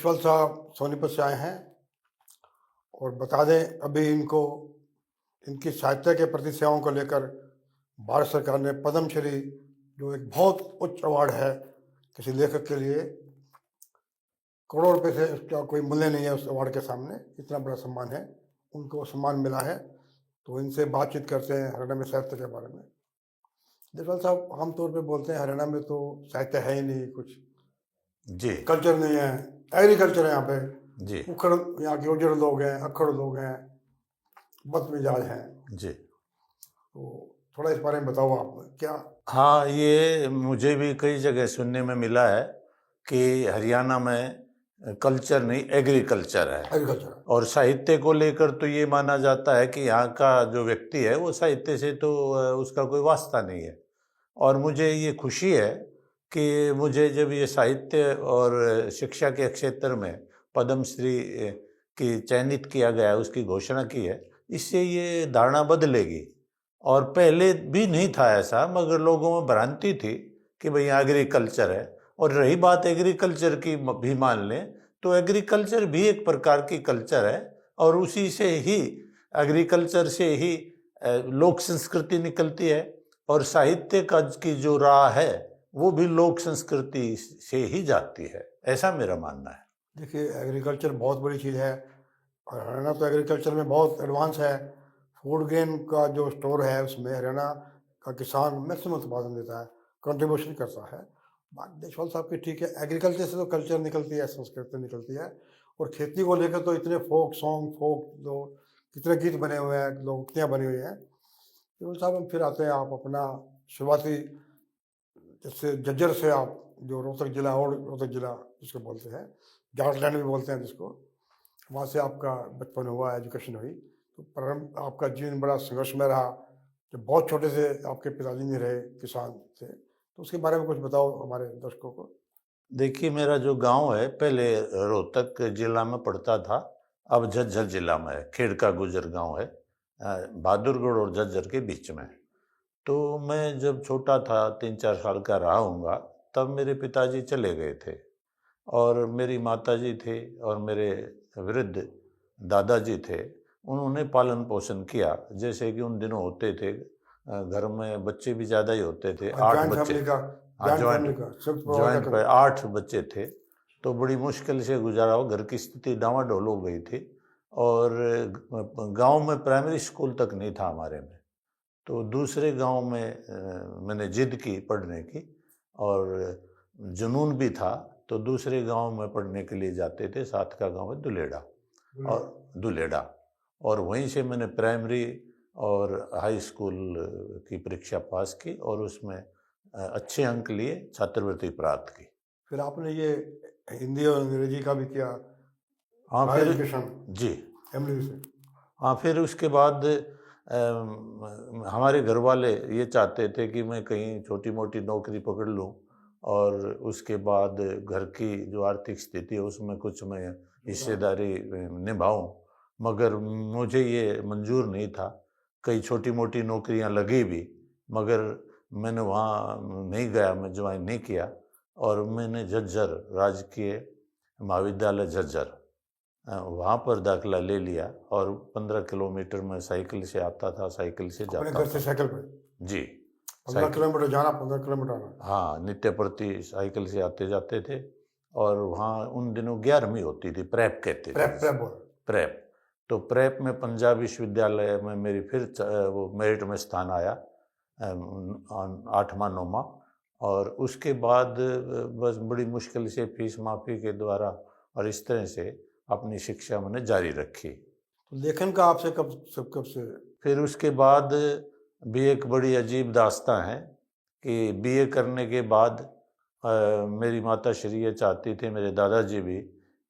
देशपाल साहब सोनीपत से आए हैं और बता दें अभी इनको इनकी साहित्य के प्रति सेवाओं को लेकर भारत सरकार ने पद्मश्री, जो एक बहुत उच्च अवार्ड है किसी लेखक के लिए, करोड़ों रुपए से उसका कोई मूल्य नहीं है उस अवार्ड के सामने, इतना बड़ा सम्मान है, उनको सम्मान मिला है। तो इनसे बातचीत करते हैं हरियाणा में साहित्य के बारे में। देशपाल साहब, आमतौर पे बोलते हैं हरियाणा में तो साहित्य है ही नहीं, कुछ जी कल्चर नहीं है, एग्रीकल्चर है यहाँ पे, जी उखड़ यहाँ के उजड़ लोग हैं, अखड़ लोग हैं, बदमिजाज हैं। जी। तो थोड़ा इस बारे में बताओ आप क्या। हाँ, ये मुझे भी कई जगह सुनने में मिला है कि हरियाणा में कल्चर नहीं एग्रीकल्चर है, एग्रीकल्चर और साहित्य को लेकर तो ये माना जाता है कि यहाँ का जो व्यक्ति है वो साहित्य से तो उसका कोई वास्ता नहीं है। और मुझे ये खुशी है कि मुझे जब ये साहित्य और शिक्षा के क्षेत्र में पद्मश्री की चयनित किया गया, उसकी घोषणा की है, इससे ये धारणा बदलेगी। और पहले भी नहीं था ऐसा, मगर लोगों में भ्रांति थी कि भाई एग्रीकल्चर है। और रही बात एग्रीकल्चर की भी मान लें तो एग्रीकल्चर भी एक प्रकार की कल्चर है, और उसी से ही एग्रीकल्चर से ही लोक संस्कृति निकलती है, और साहित्य का की जो राह है वो भी लोक संस्कृति से ही जाती है, ऐसा मेरा मानना है। देखिए, एग्रीकल्चर बहुत बड़ी चीज़ है और हरियाणा तो एग्रीकल्चर में बहुत एडवांस है। फूड ग्रेन का जो स्टोर है उसमें हरियाणा का किसान मैक्सिमम उत्पादन देता है, कंट्रीब्यूशन करता है। बात देशपाल साहब की ठीक है, एग्रीकल्चर से तो कल्चर निकलती है, संस्कृति निकलती है, और खेती को लेकर तो इतने फोक सॉन्ग, फोक जो कितने गीत बने हुए हैं, लोकोक्तियाँ बनी हुई हैं। देशपाल साहब, हम फिर आते हैं आप अपना शुरुआती, जैसे झज्जर से आप, जो रोहतक जिला और रोहतक जिला जिसको बोलते हैं, जाटलैंड भी बोलते हैं जिसको, वहाँ से आपका बचपन हुआ, एजुकेशन हुई। तो प्रारंभ आपका जीवन बड़ा संघर्षमय रहा, जब बहुत छोटे से आपके पिताजी नहीं रहे, किसान थे, तो उसके बारे में कुछ बताओ हमारे दर्शकों को। देखिए, मेरा जो गांव है पहले रोहतक जिला में पड़ता था, अब झज्जर जिला में है। खेड़का गुजर गांव है, बहादुरगढ़ और झज्जर के बीच में। तो मैं जब छोटा था, 3-4 साल का रहा हूँगा, तब मेरे पिताजी चले गए थे, और मेरी माताजी थे और मेरे वृद्ध दादाजी थे। उन्होंने पालन पोषण किया, जैसे कि उन दिनों होते थे, घर में बच्चे भी ज़्यादा ही होते थे, 8 जॉइंट बच्चे। फैमिली का, हाँ, जॉइंट संयुक्त परिवार ज्वाइंट का पर 8 बच्चे थे, तो बड़ी मुश्किल से गुजारा हो, घर की स्थिति डामाडोल हो गई थी। और गांव में प्राइमरी स्कूल तक नहीं था हमारे में, तो दूसरे गांव में मैंने जिद की पढ़ने की, और जुनून भी था, तो दूसरे गांव में पढ़ने के लिए जाते थे। साथ का गांव है दुलेड़ा, और दुलेड़ा, और वहीं से मैंने प्राइमरी और हाई स्कूल की परीक्षा पास की, और उसमें अच्छे अंक लिए, छात्रवृत्ति प्राप्त की। फिर आपने ये हिंदी और अंग्रेजी का भी किया, हाँ हायर फिर एजुकेशन जी एमडी से। हाँ, फिर उसके बाद हमारे घर वाले ये चाहते थे कि मैं कहीं छोटी मोटी नौकरी पकड़ लूं, और उसके बाद घर की जो आर्थिक स्थिति है उसमें कुछ मैं हिस्सेदारी निभाऊं, मगर मुझे ये मंजूर नहीं था। कई छोटी मोटी नौकरियां लगी भी, मगर मैंने वहाँ नहीं गया, मैं ज्वाइन नहीं किया, और मैंने झज्जर राजकीय महाविद्यालय झज्जर वहाँ पर दाखिला ले लिया, और 15 किलोमीटर में साइकिल से आता था, साइकिल से अपने जाता घर से था। साइकिल पे जी, 15 किलोमीटर जाना, 15 किलोमीटर आना। हाँ, नित्य प्रति साइकिल से आते जाते थे। और वहाँ उन दिनों 11वीं होती थी, प्रेप कहते थे, प्रेप प्रेप बोल। प्रेप। तो प्रेप में पंजाब विश्वविद्यालय में मेरी फिर वो मेरिट में स्थान आया, 8वां 9वां। और उसके बाद बस बड़ी मुश्किल से फीस माफ़ी के द्वारा और इस तरह से अपनी शिक्षा मैंने जारी रखी। तो लेखन का आपसे कब से? फिर उसके बाद भी एक बड़ी अजीब दास्तां है कि बीए करने के बाद मेरी माता श्री ये चाहती थी, मेरे दादाजी भी,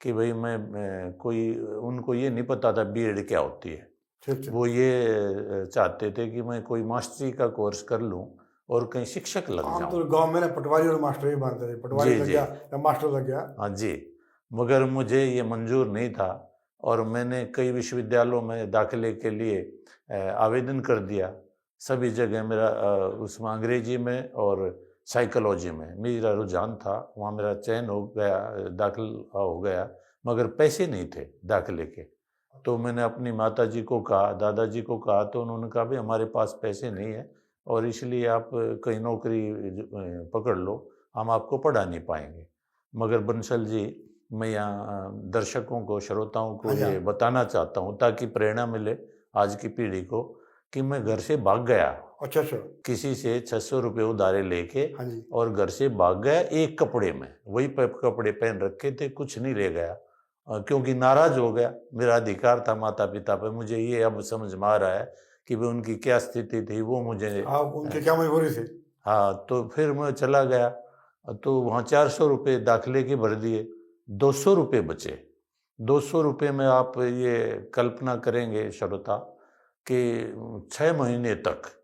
कि भाई मैं कोई, उनको ये नहीं पता था बीएड क्या होती है। ठीक ठीक। वो ये चाहते थे कि मैं कोई मास्टरी का कोर्स कर लूं और कहीं शिक्षक लग आम जाऊं। तो गांव में ना पटवारी और मास्टर ही मानते थे, पटवारी जी लग जी गया या मास्टर लग गया। हाँ जी, मगर मुझे ये मंजूर नहीं था, और मैंने कई विश्वविद्यालयों में दाखिले के लिए आवेदन कर दिया। सभी जगह मेरा उसमें अंग्रेजी में और साइकोलॉजी में मेरा रुझान था, वहाँ मेरा चयन हो गया, दाखिला हो गया, मगर पैसे नहीं थे दाखिले के। तो मैंने अपनी माताजी को कहा, दादाजी को कहा, तो उन्होंने कहा, भाई हमारे पास पैसे नहीं है और इसलिए आप कहीं नौकरी पकड़ लो, हम आपको पढ़ा नहीं पाएंगे। मगर बंसल जी, मैं यहाँ दर्शकों को, श्रोताओं को हाँ जी, ये हाँ। बताना चाहता हूँ ताकि प्रेरणा मिले आज की पीढ़ी को, कि मैं घर से भाग गया अच्छा, अच्छा। किसी से 600 रुपये उधारे लेके, हाँ जी। और घर से भाग गया एक कपड़े में, वही कपड़े पहन रखे थे, कुछ नहीं ले गया, क्योंकि नाराज हो गया। मेरा अधिकार था माता पिता पे। मुझे ये अब समझ में आ रहा है कि भाई उनकी क्या स्थिति थी, वो मुझे आप उनकी क्या मजबूरी थी? हाँ, तो फिर मैं चला गया, तो वहाँ 400 रुपये दाखिले के भर दिए, 200 रुपये बचे। 200 रुपये में आप ये कल्पना करेंगे श्रोता कि 6 महीने तक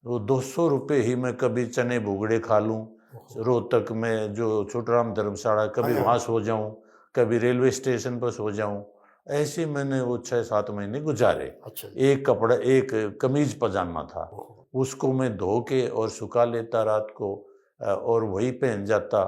वो 200 रुपये ही मैं कभी चने भुगड़े खा लूँ, ओहो! रोहतक में जो छोटूराम धर्मशाला, हाँ कभी जी, वहाँ हाँ। सो जाऊँ, कभी रेलवे स्टेशन पर सो जाऊँ। ऐसे मैंने वो 6-7 महीने गुजारे। अच्छा जी। एक कपड़ा, एक कमीज पजामा था, ओहो! उसको मैं धो के और सुखा लेता रात को, और वही पहन जाता,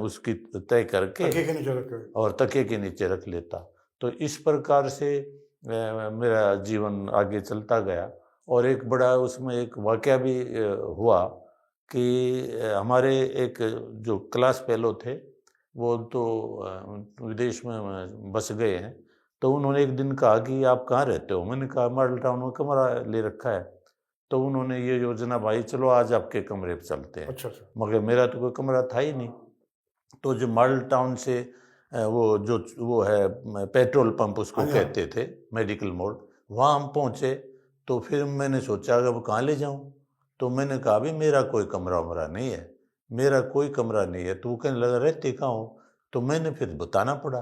उसकी तय करके, तकिए के नीचे रख के। और तकिए के नीचे रख लेता। तो इस प्रकार से मेरा जीवन आगे चलता गया। और एक बड़ा उसमें एक वाकया भी हुआ कि हमारे एक जो क्लास फेलो थे, वो तो विदेश में बस गए हैं। तो उन्होंने एक दिन कहा कि आप कहाँ रहते हो? मैंने कहा मॉडल टाउन में कमरा ले रखा है। तो उन्होंने ये योजना, भाई चलो आज आपके कमरे पे चलते हैं। अच्छा, अच्छा। मगर मेरा तो कोई कमरा था ही नहीं। तो जो मॉडल टाउन से वो है पेट्रोल पंप उसको हाँ जी, हाँ। कहते थे, मेडिकल मोड़, वहाँ हम पहुँचे। तो फिर मैंने सोचा अब कहाँ ले जाऊँ? तो मैंने कहा भी मेरा कोई कमरा वमरा नहीं है, मेरा कोई कमरा नहीं है। तो वो कहने लगा रहते कहाँ हो? तो मैंने फिर बताना पड़ा।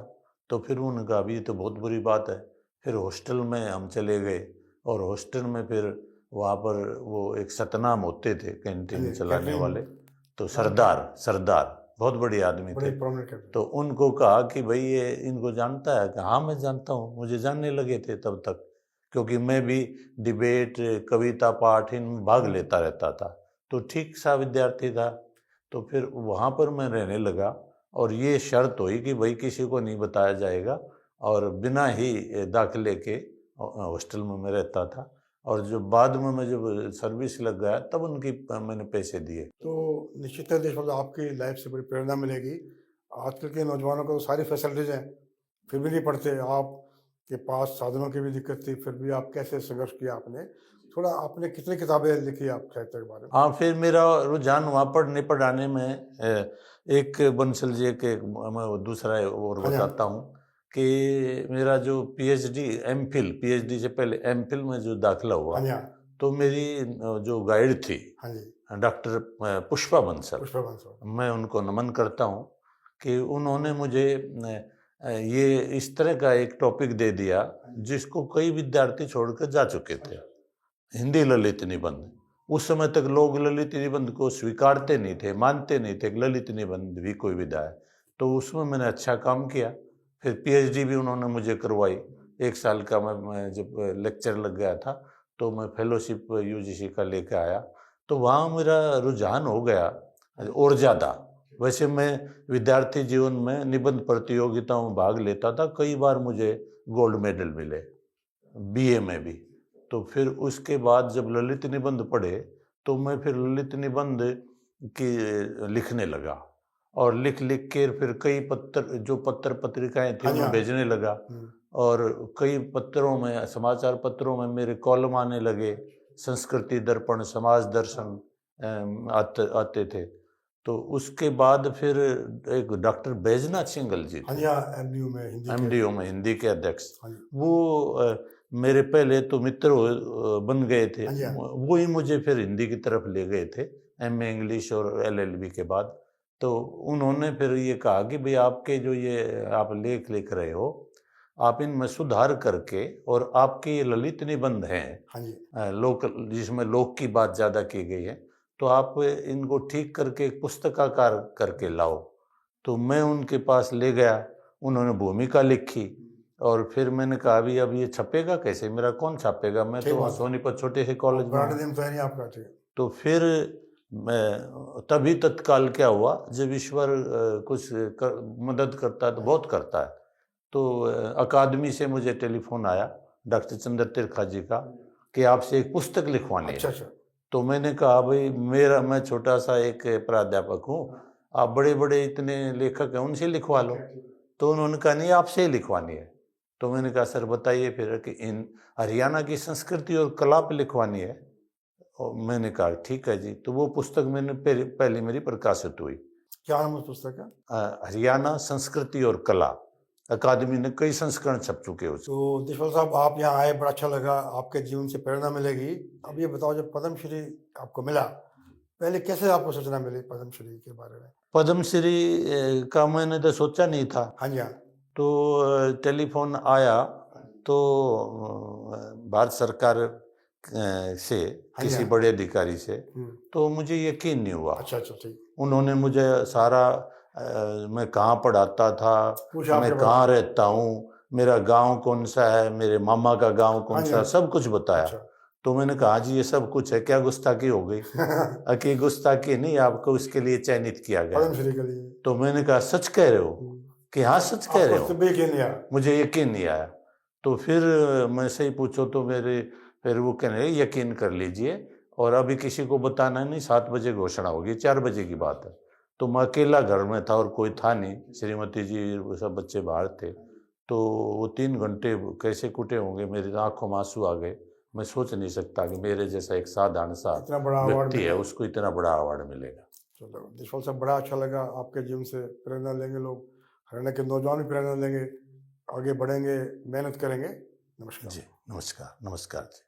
तो फिर उन्होंने कहा भी ये तो बहुत बुरी बात है। फिर हॉस्टल में हम चले गए, और हॉस्टल में फिर वहाँ पर वो एक सतनाम होते थे हाँ कैंटीन जी, चलाने कैटरिंग वाले, तो नाम सरदार सरदार बहुत बड़े आदमी बड़े थे। Prominent catering. तो उनको कहा कि भाई ये इनको जानता है? कि हाँ मैं जानता हूँ। मुझे जानने लगे थे तब तक, क्योंकि मैं भी डिबेट, कविता पाठ इनमें भाग लेता रहता था, तो ठीक सा विद्यार्थी था। तो फिर वहाँ पर मैं रहने लगा, और ये शर्त हुई कि भाई किसी को नहीं बताया जाएगा, और बिना ही दाखिले के हॉस्टल में मैं रहता था। और जो बाद में मैं जब सर्विस लग गया तब उनकी मैंने पैसे दिए। तो निश्चित है देशपाल साहब, आपकी लाइफ से बड़ी प्रेरणा मिलेगी। आजकल के नौजवानों को तो सारी फैसिलिटीज़ हैं, फिर भी नहीं पढ़ते। आपके पास साधनों की भी दिक्कत थी, फिर भी आप कैसे संघर्ष किया आपने? थोड़ा आपने कितनी किताबें लिखी आप साहित्य के बारे में? हाँ, फिर मेरा रुझान वहाँ पढ़ने पढ़ाने में एक बंसल जी के मैं वो दूसरा और हाँ जी, हाँ। बताता हूँ कि मेरा जो पीएचडी, एमफिल, पीएचडी से पहले एमफिल में जो दाखिला हुआ, हाँ जी, हाँ। तो मेरी जो गाइड थी हाँ जी, डॉक्टर पुष्पा बंसल, पुष्पा बंसल। मैं उनको नमन करता हूँ कि उन्होंने मुझे ये इस तरह का एक टॉपिक दे दिया जिसको कई विद्यार्थी छोड़कर जा चुके थे, हिंदी ललित निबंध। उस समय तक लोग ललित निबंध को स्वीकारते नहीं थे, मानते नहीं थे कि ललित निबंध भी कोई विधा है। तो उसमें मैंने अच्छा काम किया। फिर पीएचडी भी उन्होंने मुझे करवाई। 1 साल का मैं जब लेक्चर लग गया था, तो मैं फेलोशिप यूजीसी का लेके आया। तो वहाँ मेरा रुझान हो गया और ज़्यादा। वैसे मैं विद्यार्थी जीवन में निबंध प्रतियोगिताओं में भाग लेता था, कई बार मुझे गोल्ड मेडल मिले, बीए में भी। तो फिर उसके बाद जब ललित निबंध पढ़े, तो मैं फिर ललित निबंध की लिखने लगा, और लिख लिख के फिर कई पत्र, जो पत्र पत्रिकाएं थी हाँ जी, उन्हें हाँ। भेजने लगा। हुँ। और कई पत्रों में, समाचार पत्रों में मेरे कॉलम आने लगे, संस्कृति दर्पण, समाज दर्शन आते थे। तो उसके बाद फिर एक डॉक्टर बैजनाथ सिंगल जी हाँ थे, जी, हाँ, एमडीयू में हिंदी के। एमडीओ में हिंदी के अध्यक्ष। हाँ जी। वो मेरे पहले तो मित्र बन गए थे, हाँ जी, हाँ। वो ही मुझे फिर हिंदी की तरफ ले गए थे, एमए इंग्लिश और एलएलबी के बाद। तो उन्होंने फिर ये कहा कि भाई आपके जो ये आप लेख लिख रहे हो, आप इनमें सुधार करके, और आपके ये ललित निबंध हैं हाँ जी। लोक, जिसमें लोक की बात ज़्यादा की गई है, तो आप इनको ठीक करके एक पुस्तकाकार करके लाओ। तो मैं उनके पास ले गया, उन्होंने भूमिका लिखी, और फिर मैंने कहा भी अब ये छपेगा कैसे, मेरा कौन छापेगा, मैं ठीक तो बात है। सोनीपत छोटे से कॉलेज में ब्रांड हूँ। नेम तो है नहीं आपका, ठीक है। तो फिर मैं तभी तत्काल क्या हुआ, जब ईश्वर कुछ मदद करता है तो बहुत करता है। तो अकादमी से मुझे टेलीफोन आया डॉक्टर चंद्र तिरखा जी का कि आपसे एक पुस्तक लिखवानी अच्छा है। अच्छा। तो मैंने कहा भाई मैं छोटा सा एक प्राध्यापक हूँ, आप बड़े बड़े इतने लेखक हैं उनसे लिखवा लो। तो उन्होंने कहा नहीं, आपसे ही लिखवानी है। तो मैंने कहा सर बताइए फिर कि इन हरियाणा की संस्कृति और कला पे लिखवानी है। और मैंने कहा ठीक है जी। तो वो पुस्तक मैंने पहली मेरी प्रकाशित हुई, क्या नाम है उस पुस्तक का? हरियाणा संस्कृति और कला। अकादमी ने कई संस्करण छप चुके उसके। तो देशपाल साहब, आप यहाँ आए, बड़ा अच्छा लगा, आपके जीवन से प्रेरणा मिलेगी। अब ये बताओ, जब पद्मश्री आपको मिला, पहले कैसे आपको सूचना मिली पद्मश्री के बारे में? पद्मश्री का मैंने तो सोचा नहीं था। हाँ जी हाँ। तो टेलीफोन आया तो भारत सरकार से हाँ जी किसी हाँ। बड़े अधिकारी से, हम्म। तो मुझे यकीन नहीं हुआ। अच्छा अच्छा, ठीक। उन्होंने मुझे सारा मैं कहाँ पढ़ाता था, पूछा मैं आपके बारे कहाँ में? रहता हूँ, मेरा गांव कौन सा है, मेरे मामा का गांव हाँ कौन जी सा है, हाँ। सब कुछ बताया। अच्छा। तो मैंने कहा जी ये सब कुछ है, क्या गुस्ताखी हो गई? कि गुस्ताखी नहीं, आपको इसके लिए चयनित किया गया। पद्मश्री के लिए? तो मैंने कहा सच कह रहे हो? कि हाँ सच कह रहे आपको हो। तब भी यकीन नहीं आया? मुझे यकीन नहीं आया। तो फिर मैं सही पूछो तो फिर वो कहने लगे यकीन कर लीजिए और अभी किसी को बताना नहीं, 7 बजे घोषणा होगी, 4 बजे की बात है। तो मैं अकेला घर में था और कोई था नहीं, श्रीमती जी वो सब बच्चे बाहर थे। तो वो 3 घंटे कैसे कुटे होंगे, मेरी आंखों में आंसू आ गए। मैं सोच नहीं सकता कि मेरे जैसा एक साधारण सा इतना बड़ा अवार्ड व्यक्ति है मिला। उसको इतना बड़ा अवार्ड मिलेगा। चलो देशपाल साहब, बड़ा अच्छा लगा, आपके जीवन से प्रेरणा लेंगे लोग, हरियाणा के नौजवान भी प्रेरणा लेंगे, आगे बढ़ेंगे, मेहनत करेंगे। नमस्कार। जी नमस्कार। नमस्कार जी।